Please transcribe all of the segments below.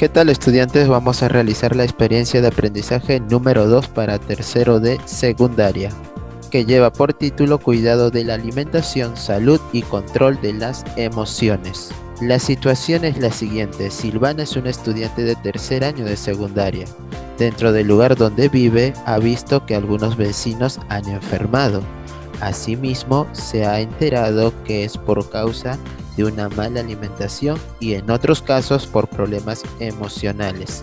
¿Qué tal, estudiantes? Vamos a realizar la experiencia de aprendizaje número 2 para tercero de secundaria, que lleva por título Cuidado de la alimentación, salud y control de las emociones. La situación es la siguiente: Silvana es una estudiante de tercer año de secundaria. Dentro del lugar donde vive, ha visto que algunos vecinos han enfermado. Asimismo, se ha enterado que es por causa de una mala alimentación y en otros casos por problemas emocionales.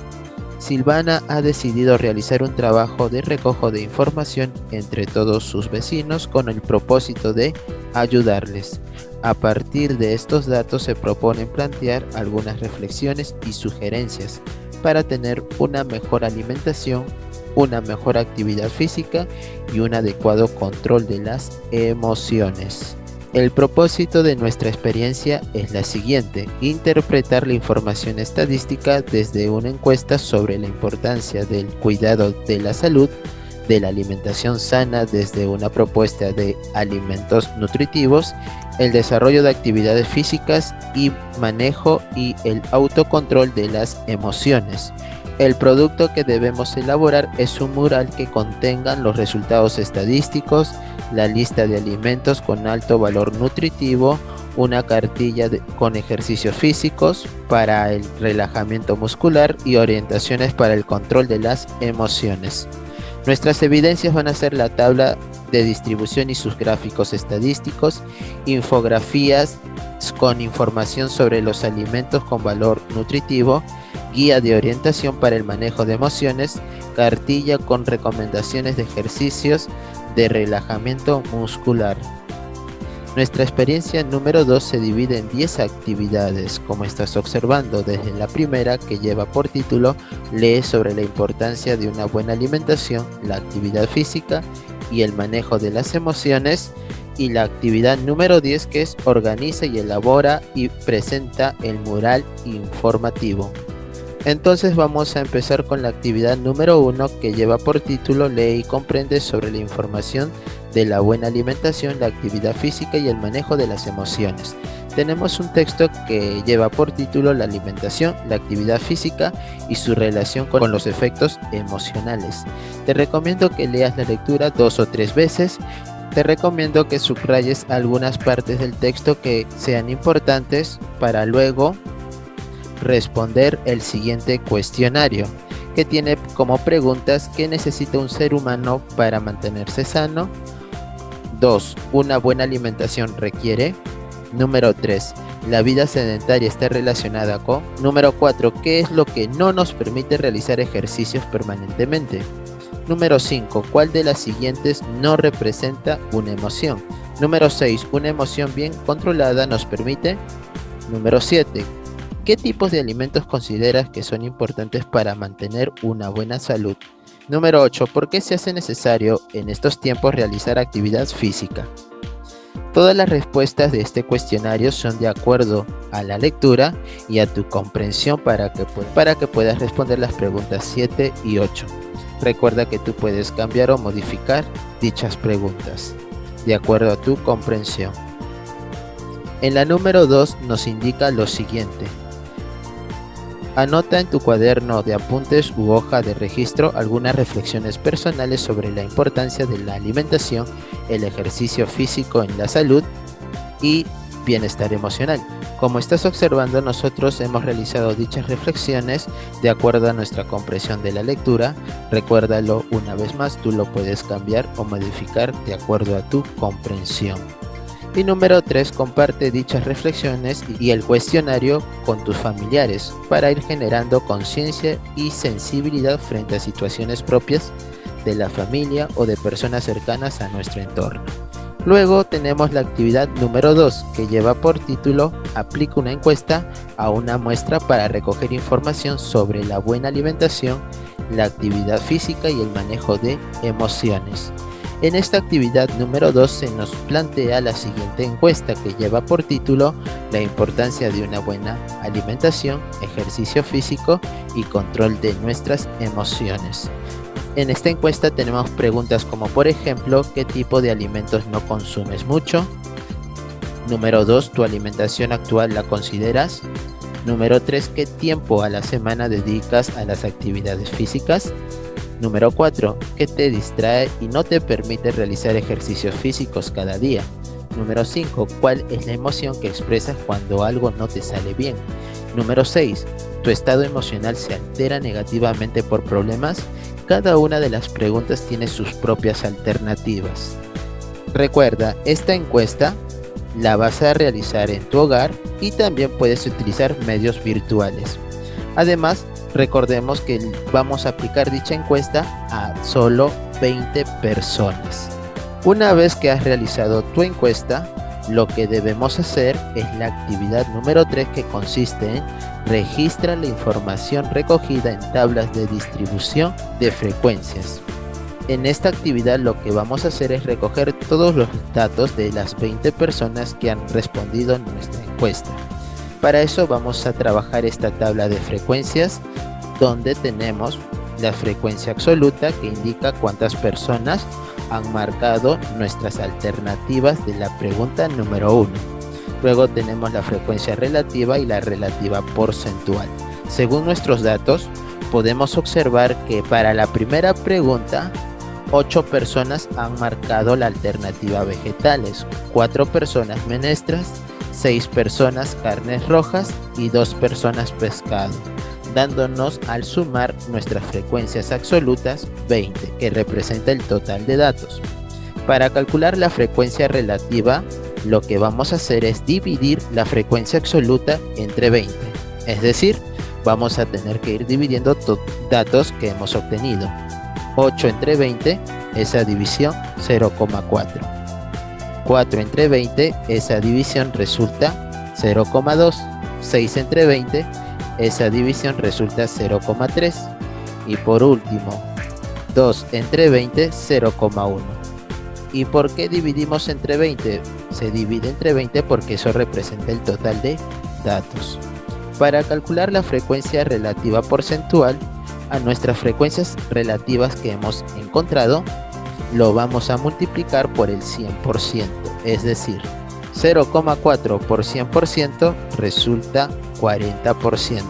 Silvana ha decidido realizar un trabajo de recojo de información entre todos sus vecinos con el propósito de ayudarles. A partir de estos datos se proponen plantear algunas reflexiones y sugerencias para tener una mejor alimentación, una mejor actividad física y un adecuado control de las emociones. El propósito de nuestra experiencia es la siguiente: interpretar la información estadística desde una encuesta sobre la importancia del cuidado de la salud, de la alimentación sana desde una propuesta de alimentos nutritivos, el desarrollo de actividades físicas y manejo y el autocontrol de las emociones. El producto que debemos elaborar es un mural que contenga los resultados estadísticos, la lista de alimentos con alto valor nutritivo, una cartilla con ejercicios físicos para el relajamiento muscular y orientaciones para el control de las emociones. Nuestras evidencias van a ser la tabla de distribución y sus gráficos estadísticos, infografías con información sobre los alimentos con valor nutritivo, guía de orientación para el manejo de emociones, cartilla con recomendaciones de ejercicios de relajamiento muscular. Nuestra experiencia número 2 se divide en 10 actividades, como estás observando, desde la primera, que lleva por título Lee sobre la importancia de una buena alimentación, la actividad física y el manejo de las emociones, y la actividad número 10, que es Organiza y elabora y presenta el mural informativo. Entonces vamos a empezar con la actividad número 1, que lleva por título Lee y comprende sobre la información de la buena alimentación, la actividad física y el manejo de las emociones. Tenemos un texto que lleva por título La alimentación, la actividad física y su relación con los efectos emocionales. Te recomiendo que leas la lectura 2 o 3 veces. Te recomiendo que subrayes algunas partes del texto que sean importantes para luego responder el siguiente cuestionario, que tiene como preguntas: ¿qué necesita un ser humano para mantenerse sano? 2. ¿Una buena alimentación requiere? Número 3. ¿La vida sedentaria está relacionada con? Número 4. ¿Qué es lo que no nos permite realizar ejercicios permanentemente? Número 5. ¿Cuál de las siguientes no representa una emoción? Número 6. ¿Una emoción bien controlada nos permite? Número 7. ¿Qué tipos de alimentos consideras que son importantes para mantener una buena salud? Número 8. ¿Por qué se hace necesario en estos tiempos realizar actividad física? Todas las respuestas de este cuestionario son de acuerdo a la lectura y a tu comprensión para que puedas responder las preguntas 7 y 8. Recuerda que tú puedes cambiar o modificar dichas preguntas de acuerdo a tu comprensión. En la número 2 nos indica lo siguiente: anota en tu cuaderno de apuntes u hoja de registro algunas reflexiones personales sobre la importancia de la alimentación, el ejercicio físico en la salud y bienestar emocional. Como estás observando, nosotros hemos realizado dichas reflexiones de acuerdo a nuestra comprensión de la lectura. Recuérdalo una vez más, tú lo puedes cambiar o modificar de acuerdo a tu comprensión. Y número 3, comparte dichas reflexiones y el cuestionario con tus familiares para ir generando conciencia y sensibilidad frente a situaciones propias de la familia o de personas cercanas a nuestro entorno. Luego tenemos la actividad número 2, que lleva por título Aplica una encuesta a una muestra para recoger información sobre la buena alimentación, la actividad física y el manejo de emociones. En esta actividad número 2 se nos plantea la siguiente encuesta, que lleva por título La importancia de una buena alimentación, ejercicio físico y control de nuestras emociones. En esta encuesta tenemos preguntas como, por ejemplo, ¿qué tipo de alimentos no consumes mucho? Número 2, ¿tu alimentación actual la consideras? Número 3, ¿qué tiempo a la semana dedicas a las actividades físicas? Número 4, ¿qué te distrae y no te permite realizar ejercicios físicos cada día? Número 5, ¿cuál es la emoción que expresas cuando algo no te sale bien? Número 6, ¿tu estado emocional se altera negativamente por problemas? Cada una de las preguntas tiene sus propias alternativas. Recuerda, esta encuesta la vas a realizar en tu hogar y también puedes utilizar medios virtuales. Además, recordemos que vamos a aplicar dicha encuesta a solo 20 personas. Una vez que has realizado tu encuesta, lo que debemos hacer es la actividad número 3, que consiste en registra la información recogida en tablas de distribución de frecuencias. En esta actividad lo que vamos a hacer es recoger todos los datos de las 20 personas que han respondido en nuestra encuesta. Para eso vamos a trabajar esta tabla de frecuencias, donde tenemos la frecuencia absoluta, que indica cuántas personas han marcado nuestras alternativas de la pregunta número 1. Luego tenemos la frecuencia relativa y la relativa porcentual. Según nuestros datos, podemos observar que para la primera pregunta, 8 personas han marcado la alternativa vegetales, 4 personas menestras, 6 personas carnes rojas y 2 personas pescado, dándonos al sumar nuestras frecuencias absolutas 20, que representa el total de datos. Para calcular la frecuencia relativa, lo que vamos a hacer es dividir la frecuencia absoluta entre 20, es decir, vamos a tener que ir dividiendo datos que hemos obtenido. 8 entre 20, esa división 0,4. 4 entre 20, esa división resulta 0,2. 6 entre 20, esa división resulta 0,3. Y por último, 2 entre 20, 0,1. ¿Y por qué dividimos entre 20? Se divide entre 20 porque eso representa el total de datos. Para calcular la frecuencia relativa porcentual, a nuestras frecuencias relativas que hemos encontrado, lo vamos a multiplicar por el 100%, es decir, 0,4 por 100% resulta 40%,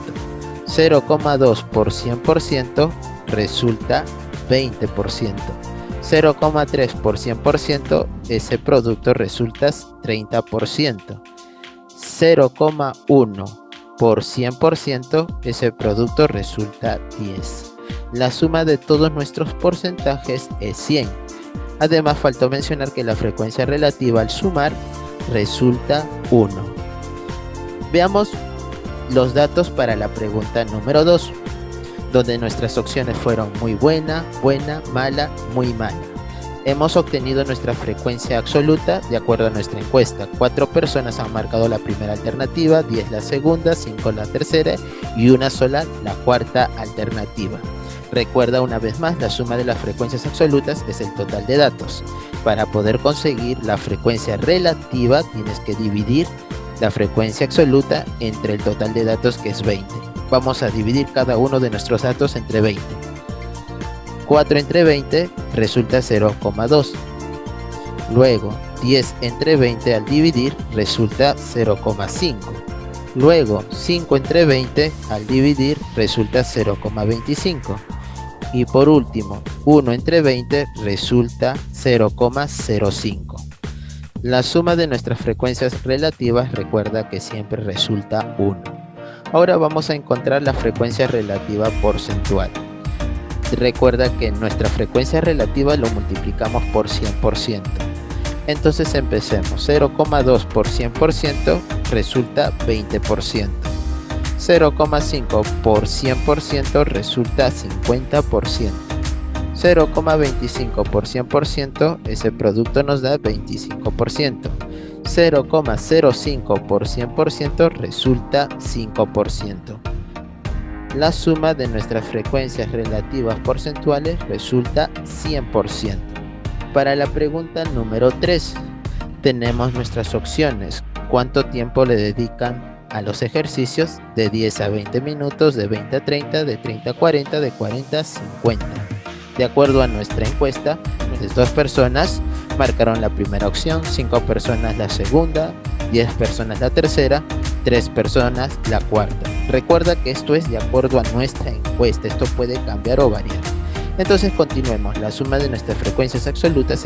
0,2 por 100% resulta 20%, 0,3 por 100% ese producto resulta 30%, 0,1 por 100% ese producto resulta 10. La suma de todos nuestros porcentajes es 100. Además, faltó mencionar que la frecuencia relativa al sumar resulta 1. Veamos los datos para la pregunta número 2, donde nuestras opciones fueron muy buena, buena, mala, muy mala. Hemos obtenido nuestra frecuencia absoluta de acuerdo a nuestra encuesta. 4 personas han marcado la primera alternativa, 10 la segunda, 5 la tercera y una sola la cuarta alternativa. Recuerda una vez más, la suma de las frecuencias absolutas es el total de datos. Para poder conseguir la frecuencia relativa tienes que dividir la frecuencia absoluta entre el total de datos, que es 20. Vamos a dividir cada uno de nuestros datos entre 20. 4 entre 20 resulta 0,2. Luego 10 entre 20 al dividir resulta 0,5. Luego 5 entre 20 al dividir resulta 0,25. Y por último 1 entre 20 resulta 0,05. La suma de nuestras frecuencias relativas, recuerda que siempre resulta 1. Ahora vamos a encontrar la frecuencia relativa porcentual. Recuerda que nuestra frecuencia relativa lo multiplicamos por 100%. Entonces empecemos. 0,2 por 100% resulta 20%. 0,5 por 100% resulta 50%. 0,25 por 100%, ese producto nos da 25%. 0,05 por 100% resulta 5%. La suma de nuestras frecuencias relativas porcentuales resulta 100%. Para la pregunta número 3, tenemos nuestras opciones. ¿Cuánto tiempo le dedican a los ejercicios? De 10 a 20 minutos, de 20 a 30, de 30 a 40, de 40 a 50. De acuerdo a nuestra encuesta, 2 personas marcaron la primera opción, 5 personas la segunda, 10 personas la tercera, 3 personas la cuarta. Recuerda que esto es de acuerdo a nuestra encuesta, esto puede cambiar o variar. Entonces continuemos, la suma de nuestras frecuencias absolutas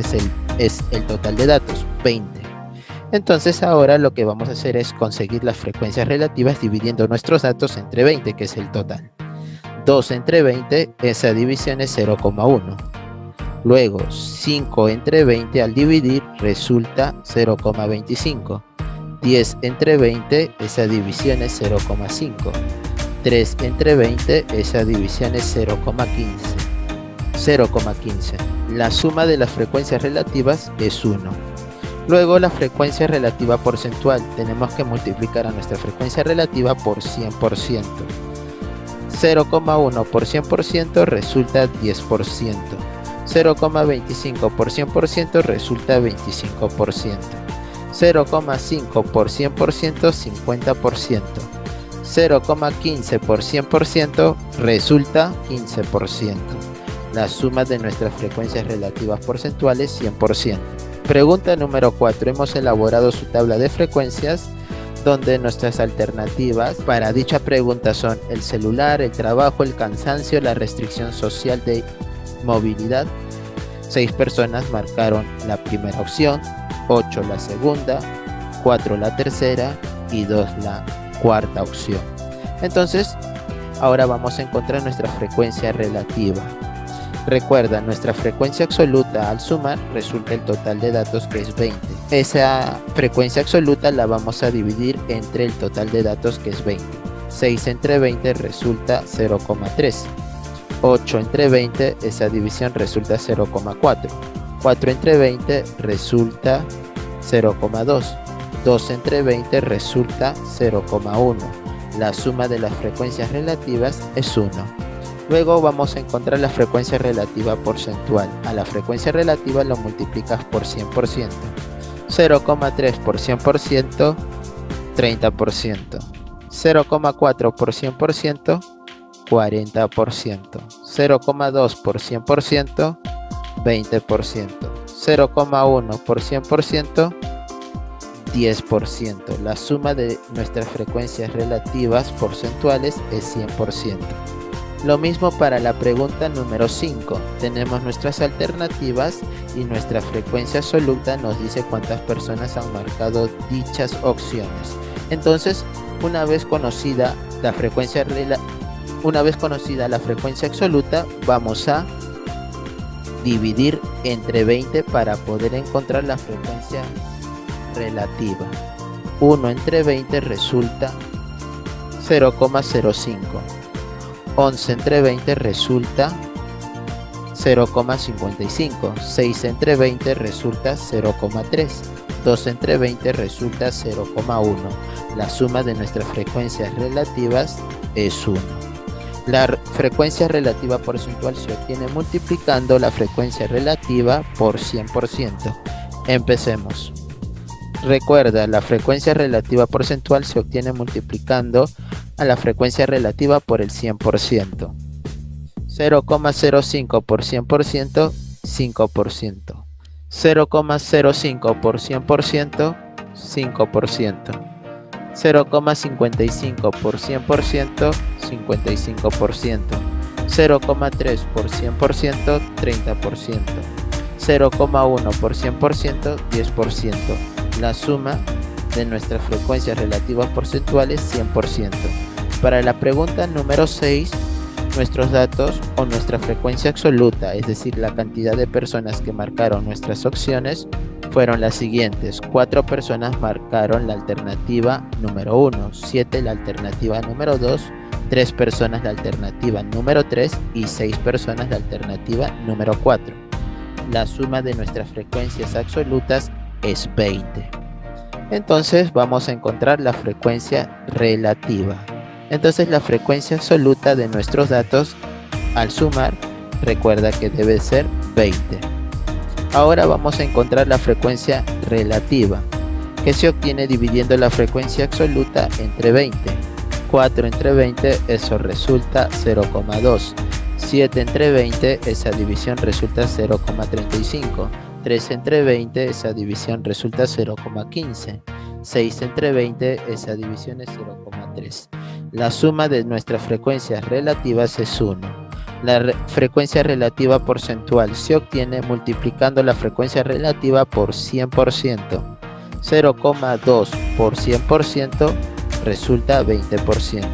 es el total de datos, 20. Entonces ahora lo que vamos a hacer es conseguir las frecuencias relativas dividiendo nuestros datos entre 20, que es el total. 2 entre 20, esa división es 0,1. Luego 5 entre 20 al dividir resulta 0,25. 10 entre 20, esa división es 0,5. 3 entre 20, esa división es 0,15. 0,15. La suma de las frecuencias relativas es 1. Luego la frecuencia relativa porcentual. Tenemos que multiplicar a nuestra frecuencia relativa por 100%. 0,1 por 100% resulta 10%. 0,25 por 100% resulta 25%. 0,5 por 100%, 50%. 0,15 por 100% resulta 15%. La suma de nuestras frecuencias relativas porcentuales, 100%. Pregunta número 4. Hemos elaborado su tabla de frecuencias donde nuestras alternativas para dicha pregunta son el celular, el trabajo, el cansancio, la restricción social de movilidad. 6 personas marcaron la primera opción, 8 la segunda, 4 la tercera y 2 la cuarta opción. Entonces, ahora vamos a encontrar nuestra frecuencia relativa. Recuerda, nuestra frecuencia absoluta al sumar resulta el total de datos, que es 20. Esa frecuencia absoluta la vamos a dividir entre el total de datos, que es 20. 6 entre 20 resulta 0,3. 8 entre 20, esa división resulta 0,4. 4 entre 20 resulta 0,2. 2 entre 20 resulta 0,1. La suma de las frecuencias relativas es 1. Luego vamos a encontrar la frecuencia relativa porcentual. A la frecuencia relativa lo multiplicas por 100%. 0,3 por 100%, 30%. 0,4 por 100%, 40%. 0,2 por 100%, 20%. 0,1 por 100%, 10%. La suma de nuestras frecuencias relativas porcentuales es 100%. Lo mismo para la pregunta número 5. Tenemos nuestras alternativas y nuestra frecuencia absoluta nos dice cuántas personas han marcado dichas opciones. Entonces, una vez conocida la frecuencia absoluta, vamos a dividir entre 20 para poder encontrar la frecuencia relativa. 1 entre 20 resulta 0,05. 11 entre 20 resulta 0,55. 6 entre 20 resulta 0,3. 2 entre 20 resulta 0,1. La suma de nuestras frecuencias relativas es 1. La frecuencia relativa porcentual se obtiene multiplicando la frecuencia relativa por 100%. Empecemos. Recuerda, la frecuencia relativa porcentual se obtiene multiplicando a la frecuencia relativa por el 100%. 0,05 por 100%, 5%. 0,05 por 100%, 5%. 0,55 por 100%, 55%. 0,3 por 100%, 30%. 0,1 por 100%, 10%. La suma de nuestras frecuencias relativas porcentuales, 100%. Para la pregunta número 6, nuestros datos o nuestra frecuencia absoluta, es decir, la cantidad de personas que marcaron nuestras opciones, fueron las siguientes. 4 personas marcaron la alternativa número 1, 7 la alternativa número 2, 3 personas la alternativa número 3 y 6 personas la alternativa número 4. La suma de nuestras frecuencias absolutas es 20. Entonces vamos a encontrar la frecuencia relativa. Entonces la frecuencia absoluta de nuestros datos al sumar, recuerda que debe ser 20. Ahora vamos a encontrar la frecuencia relativa, que se obtiene dividiendo la frecuencia absoluta entre 20. 4 entre 20, eso resulta 0,2. 7 entre 20, esa división resulta 0,35. 3 entre 20, esa división resulta 0,15. 6 entre 20, esa división es 0,3. La suma de nuestras frecuencias relativas es 1. La frecuencia relativa porcentual se obtiene multiplicando la frecuencia relativa por 100%. 0,2 por 100% resulta 20%.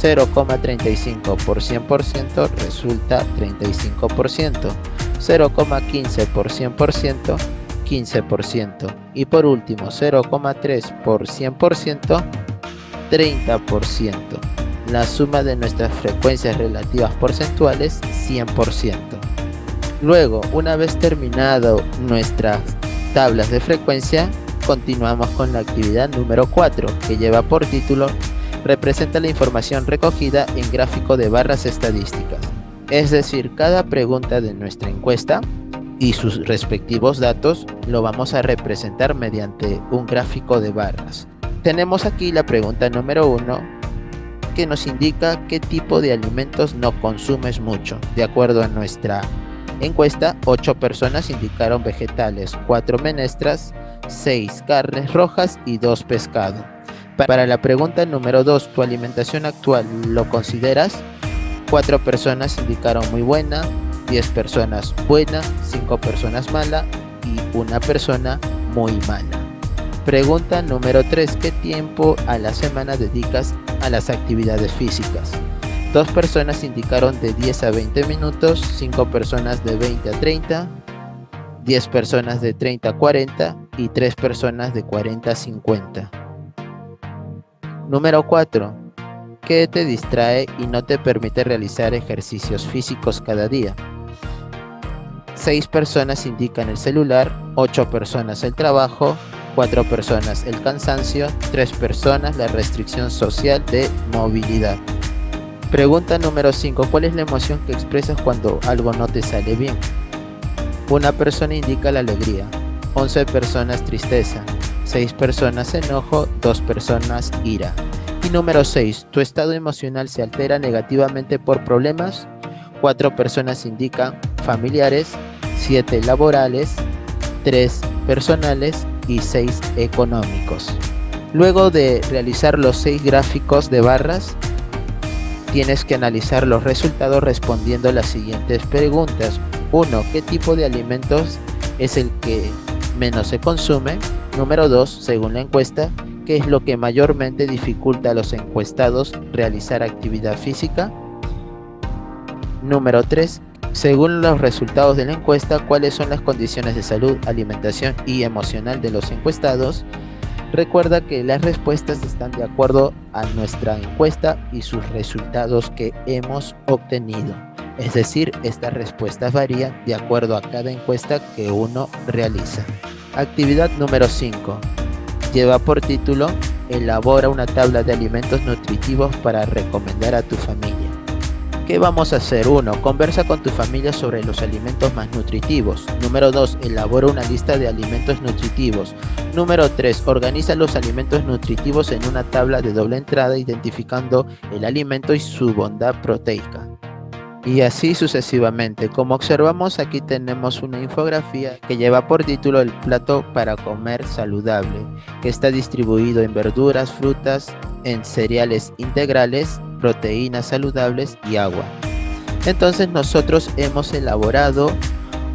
0,35 por 100% resulta 35%. 0,15 por 100%, 15%. Y por último, 0,3 por 100%, 30%. La suma de nuestras frecuencias relativas porcentuales, 100%. Luego, una vez terminado nuestras tablas de frecuencia, continuamos con la actividad número 4, que lleva por título representa la información recogida en gráfico de barras estadísticas. Es decir, cada pregunta de nuestra encuesta y sus respectivos datos lo vamos a representar mediante un gráfico de barras. Tenemos aquí la pregunta número 1, que nos indica qué tipo de alimentos no consumes mucho. De acuerdo a nuestra encuesta, 8 personas indicaron vegetales, 4 menestras, 6 carnes rojas y 2 pescado. Para la pregunta número 2, ¿tu alimentación actual lo consideras? 4 personas indicaron muy buena, 10 personas buena, 5 personas mala y 1 persona muy mala. Pregunta número 3, ¿qué tiempo a la semana dedicas a las actividades físicas? 2 personas indicaron de 10 a 20 minutos, 5 personas de 20 a 30, 10 personas de 30 a 40 y 3 personas de 40 a 50. Número 4. ¿Qué te distrae y no te permite realizar ejercicios físicos cada día? 6 personas indican el celular, 8 personas el trabajo, 4 personas el cansancio, 3 personas la restricción social de movilidad. Pregunta número 5. ¿Cuál es la emoción que expresas cuando algo no te sale bien? 1 persona indica la alegría, 11 personas tristeza, 6 personas enojo, 2 personas ira. Y número 6. ¿Tu estado emocional se altera negativamente por problemas? 4 personas indican familiares, 7 laborales, 3 personales y 6 económicos. Luego de realizar los 6 gráficos de barras, tienes que analizar los resultados respondiendo las siguientes preguntas. 1. ¿Qué tipo de alimentos es el que menos se consume? Número 2. Según la encuesta, ¿qué es lo que mayormente dificulta a los encuestados realizar actividad física? Número 3. Según los resultados de la encuesta, ¿cuáles son las condiciones de salud, alimentación y emocional de los encuestados? Recuerda que las respuestas están de acuerdo a nuestra encuesta y sus resultados que hemos obtenido. Es decir, estas respuestas varían de acuerdo a cada encuesta que uno realiza. Actividad número 5. Lleva por título elabora una tabla de alimentos nutritivos para recomendar a tu familia. ¿Qué vamos a hacer? 1. Conversa con tu familia sobre los alimentos más nutritivos. Número 2. Elabora una lista de alimentos nutritivos. Número 3. Organiza los alimentos nutritivos en una tabla de doble entrada identificando el alimento y su bondad proteica. Y así sucesivamente. Como observamos, aquí tenemos una infografía que lleva por título el plato para comer saludable, que está distribuido en verduras, frutas, en cereales integrales, proteínas saludables y agua. Entonces nosotros hemos elaborado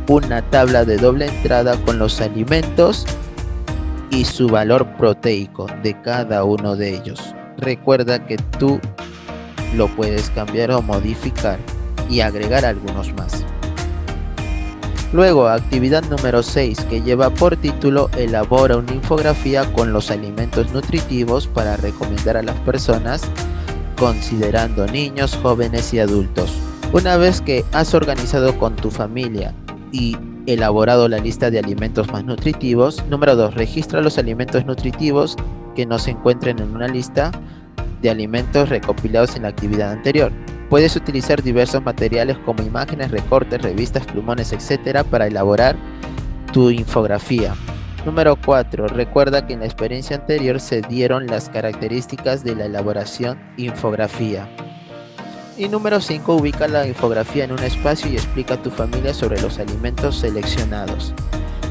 una tabla de doble entrada con los alimentos y su valor proteico de cada uno de ellos. Recuerda que tú lo puedes cambiar o modificar y agregar algunos más. Luego, actividad número 6, que lleva por título elabora una infografía con los alimentos nutritivos para recomendar a las personas, considerando niños, jóvenes y adultos. Una vez que has organizado con tu familia y elaborado la lista de alimentos más nutritivos, número 2, registra los alimentos nutritivos que no se encuentren en una lista de alimentos recopilados en la actividad anterior. Puedes utilizar diversos materiales como imágenes, recortes, revistas, plumones, etc. para elaborar tu infografía. Número 4. Recuerda que en la experiencia anterior se dieron las características de la elaboración infografía. Y número 5. Ubica la infografía en un espacio y explica a tu familia sobre los alimentos seleccionados.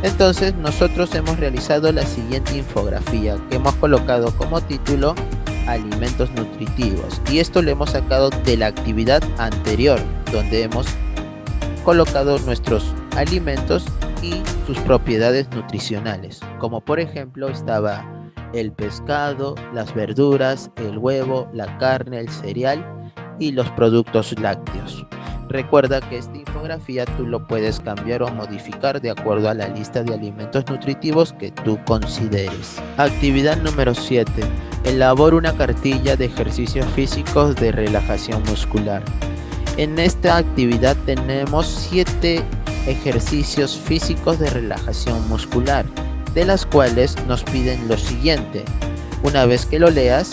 Entonces nosotros hemos realizado la siguiente infografía que hemos colocado como título alimentos nutritivos, y esto lo hemos sacado de la actividad anterior donde hemos colocado nuestros alimentos y sus propiedades nutricionales, como por ejemplo estaba el pescado, las verduras, el huevo, la carne, el cereal y los productos lácteos. Recuerda que esta infografía tú lo puedes cambiar o modificar de acuerdo a la lista de alimentos nutritivos que tú consideres. Actividad número 7. Elabora una cartilla de ejercicios físicos de relajación muscular. En esta actividad tenemos 7 ejercicios físicos de relajación muscular, de las cuales nos piden lo siguiente. Una vez que lo leas,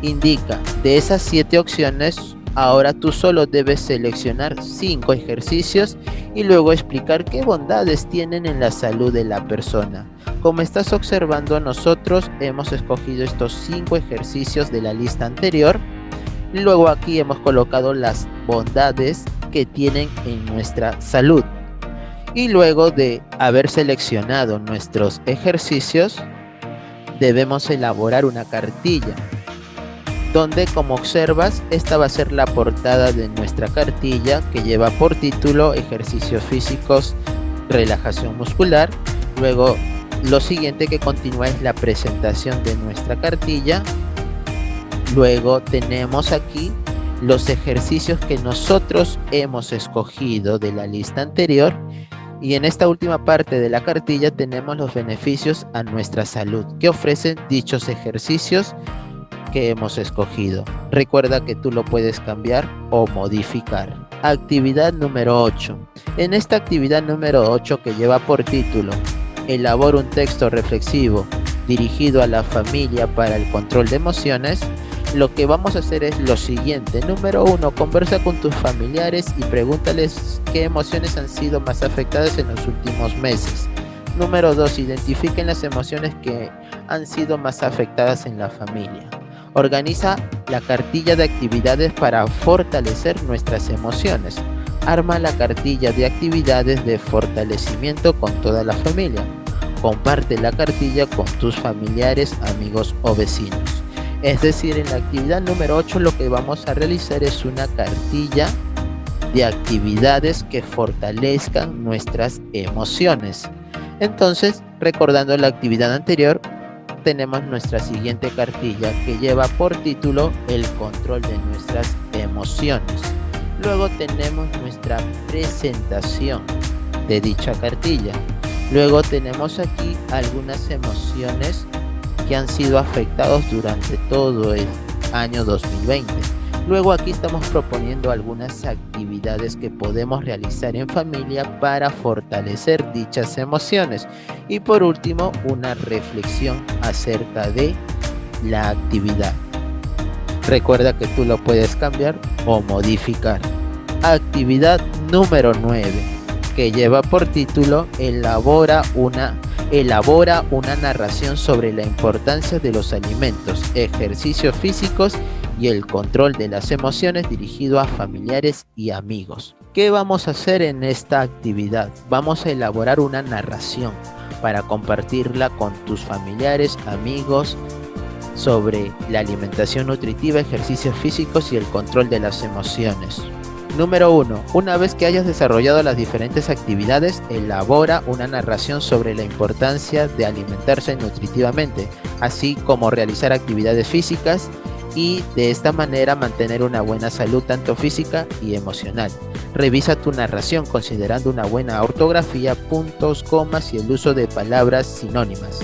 indica de esas 7 opciones, ahora tú solo debes seleccionar 5 ejercicios y luego explicar qué bondades tienen en la salud de la persona. Como estás observando, nosotros hemos escogido estos 5 ejercicios de la lista anterior. Luego aquí hemos colocado las bondades que tienen en nuestra salud. Y luego de haber seleccionado nuestros ejercicios, debemos elaborar una cartilla, donde, como observas, esta va a ser la portada de nuestra cartilla, que lleva por título ejercicios físicos, relajación muscular. Luego lo siguiente que continúa es la presentación de nuestra cartilla. Luego tenemos aquí los ejercicios que nosotros hemos escogido de la lista anterior, y en esta última parte de la cartilla tenemos los beneficios a nuestra salud que ofrecen dichos ejercicios que hemos escogido. Recuerda que tú lo puedes cambiar o modificar. Actividad número 8. En esta actividad número 8, que lleva por título elabora un texto reflexivo dirigido a la familia para el control de emociones, lo que vamos a hacer es lo siguiente. Número 1, conversa con tus familiares y pregúntales qué emociones han sido más afectadas en los últimos meses. Número 2, identifiquen las emociones que han sido más afectadas en la familia. Organiza la cartilla de actividades para fortalecer nuestras emociones. Arma la cartilla de actividades de fortalecimiento con toda la familia. Comparte la cartilla con tus familiares, amigos o vecinos. Es decir, en la actividad número 8 lo que vamos a realizar es una cartilla de actividades que fortalezcan nuestras emociones. Entonces, recordando la actividad anterior, tenemos nuestra siguiente cartilla que lleva por título el control de nuestras emociones. Luego tenemos nuestra presentación de dicha cartilla. Luego tenemos aquí algunas emociones que han sido afectados durante todo el año 2020. Luego aquí estamos proponiendo algunas actividades que podemos realizar en familia para fortalecer dichas emociones. Y por último, una reflexión acerca de la actividad. Recuerda que tú lo puedes cambiar o modificar. Actividad número 9, que lleva por título elabora una narración sobre la importancia de los alimentos, ejercicios físicos y el control de las emociones dirigido a familiares y amigos. ¿Qué vamos a hacer en esta actividad? Vamos a elaborar una narración para compartirla con tus familiares, amigos, sobre la alimentación nutritiva, ejercicios físicos y el control de las emociones. Número 1. Una vez que hayas desarrollado las diferentes actividades, elabora una narración sobre la importancia de alimentarse nutritivamente, así como realizar actividades físicas y de esta manera mantener una buena salud tanto física y emocional. Revisa tu narración considerando una buena ortografía, puntos, comas y el uso de palabras sinónimas.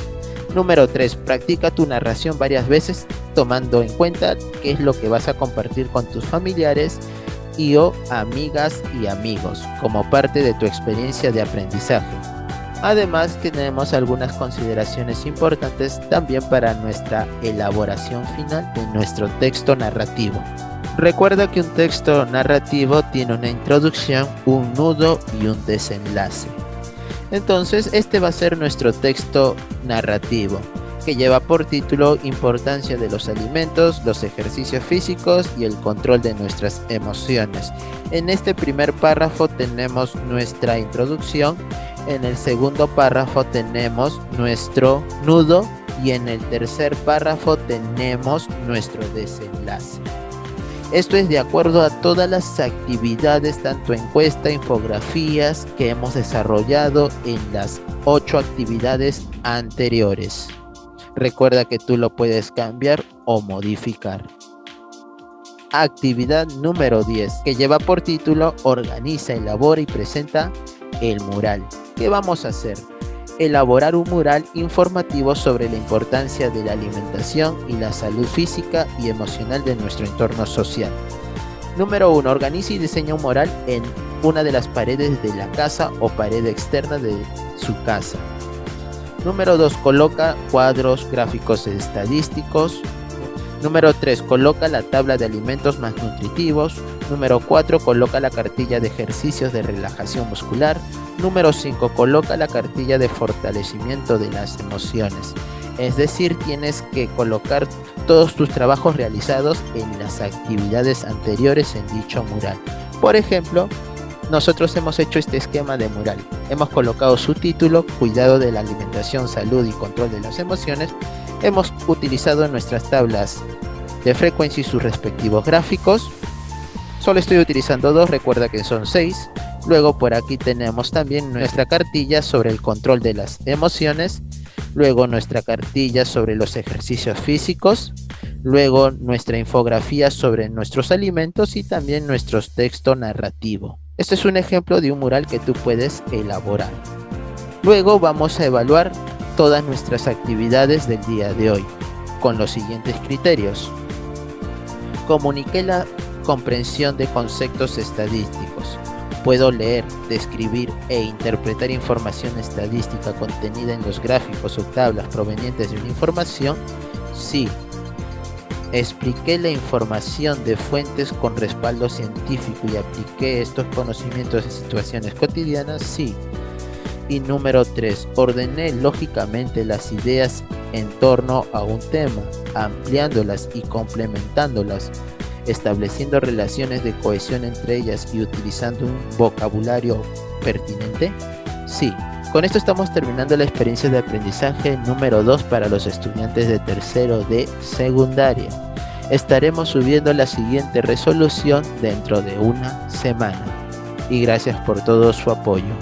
Número 3. Practica tu narración varias veces tomando en cuenta qué es lo que vas a compartir con tus familiares y o amigas y amigos como parte de tu experiencia de aprendizaje. Además, tenemos algunas consideraciones importantes también para nuestra elaboración final de nuestro texto narrativo. Recuerda que un texto narrativo tiene una introducción, un nudo y un desenlace. Entonces, este va a ser nuestro texto narrativo, que lleva por título Importancia de los alimentos, los ejercicios físicos y el control de nuestras emociones. En este primer párrafo tenemos nuestra introducción, en el segundo párrafo tenemos nuestro nudo y en el tercer párrafo tenemos nuestro desenlace. Esto es de acuerdo a todas las actividades, tanto encuesta, infografías que hemos desarrollado en las 8 actividades anteriores. Recuerda que tú lo puedes cambiar o modificar. Actividad número 10, que lleva por título Organiza, elabora y presenta el mural. ¿Qué vamos a hacer? Elaborar un mural informativo sobre la importancia de la alimentación y la salud física y emocional de nuestro entorno social. Número 1. Organiza y diseña un mural en una de las paredes de la casa o pared externa de su casa. Número 2. Coloca cuadros gráficos estadísticos. Número 3. Coloca la tabla de alimentos más nutritivos. Número 4. Coloca la cartilla de ejercicios de relajación muscular. Número 5. Coloca la cartilla de fortalecimiento de las emociones. Es decir, tienes que colocar todos tus trabajos realizados en las actividades anteriores en dicho mural. Por ejemplo, nosotros hemos hecho este esquema de mural. Hemos colocado su título, Cuidado de la alimentación, salud y control de las emociones. Hemos utilizado nuestras tablas de frecuencia y sus respectivos gráficos. Solo estoy utilizando 2, recuerda que son 6. Luego por aquí tenemos también nuestra cartilla sobre el control de las emociones. Luego nuestra cartilla sobre los ejercicios físicos. Luego nuestra infografía sobre nuestros alimentos y también nuestro texto narrativo. Este es un ejemplo de un mural que tú puedes elaborar. Luego vamos a evaluar todas nuestras actividades del día de hoy con los siguientes criterios. Comuniqué la comprensión de conceptos estadísticos. Puedo leer, describir e interpretar información estadística contenida en los gráficos o tablas provenientes de una información. Sí. Expliqué la información de fuentes con respaldo científico y apliqué estos conocimientos en situaciones cotidianas. Sí. Y número 3. Ordené lógicamente las ideas en torno a un tema, ampliándolas y complementándolas, estableciendo relaciones de cohesión entre ellas y utilizando un vocabulario pertinente. Sí. Con esto estamos terminando la experiencia de aprendizaje número 2 para los estudiantes de tercero de secundaria. Estaremos subiendo la siguiente resolución dentro de una semana. Y gracias por todo su apoyo.